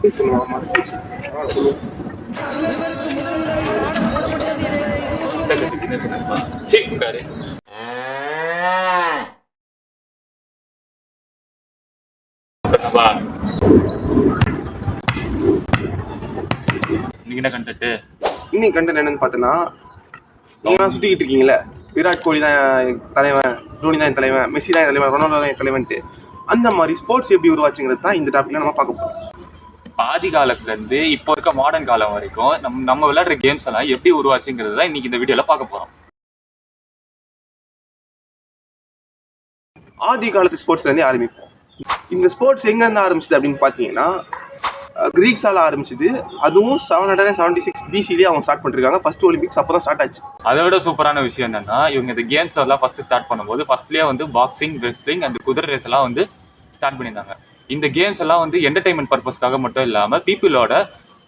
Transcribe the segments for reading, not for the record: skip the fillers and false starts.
இன்னைக்கு கண்டென்ட் என்னன்னு பார்த்தோன்னா, நீங்களாம் சுற்றிக்கிட்டு இருக்கீங்களே, விராட் கோலி தான் தலைவன், தோனி தான் தலைவன், மெஸ்ஸி தான் தலைவன், ரொனால்டோ தான் தலைவன்ட்டு, அந்த மாதிரி ஸ்போர்ட்ஸ் எப்படி உருவாச்சுங்கிறது தான் இந்த டாபிக்ல நம்ம பார்க்க போகிறோம். ஆதி காலத்துல இருந்து இப்போ இருக்க மாடர்ன் காலம் வரைக்கும் நம்ம விளையாடுற கேம்ஸ் எல்லாம் எப்படி உருவாச்சுங்கிறது தான் இன்னைக்கு இந்த வீடியோல பார்க்க போறோம். ஆதி காலத்து ஸ்போர்ட்ஸ்ல இருந்தே ஆரம்பிப்போம். இந்த ஸ்போர்ட்ஸ் எங்க இருந்து ஆரம்பிச்சது அப்படின்னு பார்த்தீங்கன்னா, கிரீக்ஸால ஆரம்பிச்சது. அதுவும் 776 BCலேயே அவங்க ஸ்டார்ட் பண்ணிருக்காங்க. ஃபர்ஸ்ட் ஒலிம்பிக்ஸ் அப்பதான் ஸ்டார்ட் ஆச்சு. அதை விட சூப்பரான விஷயம் என்னன்னா, இவங்க இந்த கேம்ஸ் எல்லாம் ஃபர்ஸ்ட் ஸ்டார்ட் பண்ணும்போது ஃபர்ஸ்ட்லயே வந்து பாக்ஸிங், ரெஸ்லிங் அண்ட் குதிரை ரேஸ் எல்லாம் வந்து ஸ்டார்ட் பண்ணியிருந்தாங்க. இந்த கேம்ஸ் எல்லாம் வந்து என்டர்டைன்மெண்ட் பர்பஸ்க்காக மட்டும் இல்லாம பீப்புளோட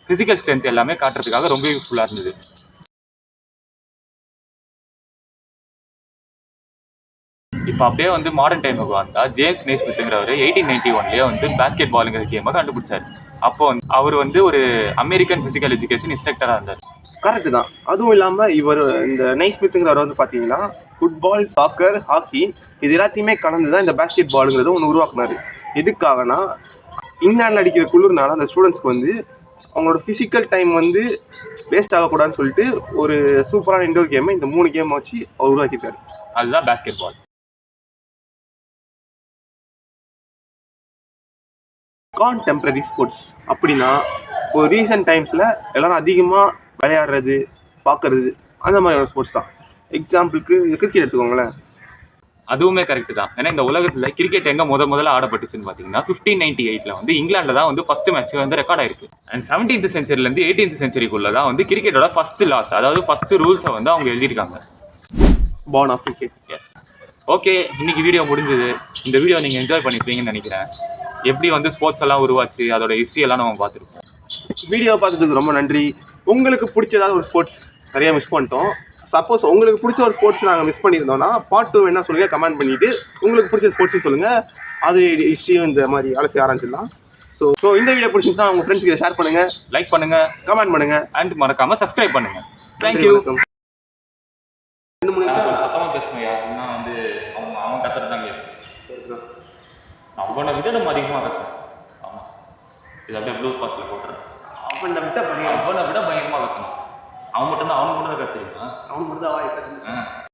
பிசிக்கல் ஸ்ட்ரென்த் எல்லாமே காட்டுறதுக்காக ரொம்ப யூஸ்ஃபுல்லா இருந்தது. இப்போ அப்படியே வந்து மாடர்ன் டைமுக்கு வந்தா, ஜேம்ஸ் நெய்ஸ்மித்ங்கிறவர் 1891லயே வந்து பாஸ்கெட் பாலுங்கிற கேமை கண்டுபிடிச்சாரு. அப்போ அவர் வந்து ஒரு அமெரிக்கன் பிசிக்கல் எஜுகேஷன் இன்ஸ்ட்ரக்டரா இருந்தார். கரெக்ட் தான். அதுவும் இல்லாம இவர் இந்த நெய்ஸ்மித்ங்கிறவர் வந்து பாத்தீங்கன்னா ஃபுட்பால், சாக்கர், ஹாக்கி இது எல்லாத்தையுமே கலந்துதான் இந்த பாஸ்கெட் பாலுங்கிறத ஒன்று உருவாக்குனாரு. எதுக்காகனா, இங்கிலாண்டில் அடிக்கிற குளிர்னால அந்த ஸ்டூடெண்ட்ஸ்க்கு வந்து அவங்களோட ஃபிசிக்கல் டைம் வந்து வேஸ்ட் ஆகக்கூடாதுன்னு சொல்லிட்டு ஒரு சூப்பரான இண்டோர் கேமை இந்த 3 கேமை வச்சு அவர் உருவாக்கிட்டாரு. அதுதான் பாஸ்கெட் பால். கான்டெம்பரரி ஸ்போர்ட்ஸ் அப்படின்னா, ஒரு ரீசன்ட் டைம்ஸில் எல்லாரும் அதிகமாக விளையாடுறது, பார்க்கறது அந்த மாதிரியான ஸ்போர்ட்ஸ் தான். எக்ஸாம்பிளுக்கு கிரிக்கெட் எடுத்துக்கோங்களேன். அதுவுமே கரெக்ட் தான். ஏன்னா இந்த உலகத்துல கிரிக்கெட் எங்க முதல்ல ஆடப்பட்டுச்சுன்னு பாத்தீங்கன்னா 1598ல வந்து இங்கிலாந்துல தான் வந்து ஃபர்ஸ்ட் மேட்ச் வந்து ரெக்கார்ட் ஆயிருக்கு. அண்ட் 17th செஞ்சுரில இருந்து 18th செஞ்சுரிக்குள்ள தான் வந்து கிரிக்கெட்டோட ஃபர்ஸ்ட் லாஸ், அதாவது ஃபர்ஸ்ட் ரூல்ஸை வந்து அவங்க எழுதியிருக்காங்க. Born of cricket. Yes. Okay, இன்னைக்கு வீடியோ முடிஞ்சது. இந்த வீடியோ நீங்க என்ஜாய் பண்ணிருப்பீங்கன்னு நினைக்கிறேன். எப்படி வந்து ஸ்போர்ட்ஸ் எல்லாம் உருவாச்சு, அதோட ஹிஸ்ட்ரி எல்லாம் நம்ம பார்த்துருக்கோம். வீடியோ பார்த்ததுக்கு ரொம்ப நன்றி. உங்களுக்கு பிடிச்சதாவது ஒரு ஸ்போர்ட்ஸ் நிறைய மிஸ் பண்ணிட்டோம். சப்போஸ் உங்களுக்கு பிடிச்ச ஒரு ஸ்போர்ட்ஸ் நாங்கள் மிஸ் பண்ணியிருந்தோம்னா பார்ட் 2 என்ன சொல்லுங்கள், கமெண்ட் பண்ணிவிட்டு உங்களுக்கு பிடிச்ச ஸ்போர்ட்ஸையும் சொல்லுங்கள். அது ஹிஸ்ட்ரியும் இந்த மாதிரி அலசி ஆரம்பிச்சிடலாம். ஸோ இந்த வீடியோ பிடிச்சிருந்தா உங்கள் ஃப்ரெண்ட்ஸ்க்கு ஷேர் பண்ணுங்கள், லைக் பண்ணுங்கள், கமெண்ட் பண்ணுங்கள் அண்ட் மறக்காமல் சப்ஸ்கிரைப் பண்ணுங்கள். தேங்க்யூ. 2-3 நிமிஷம் சத்தமாக பேசணும். யாருன்னா வந்து அவன் கற்றுட்டாங்க. அவனை விட நம்ம அதிகமாக கற்றுறோம். ஆமாம், இது அப்படியே ப்ளூ பாஸில் போட்டுறேன். அவனை விட பயங்கரமாக கற்றணும். அவன் மட்டும்தான் கற்றுருக்கான். அவன் மட்டும் தான்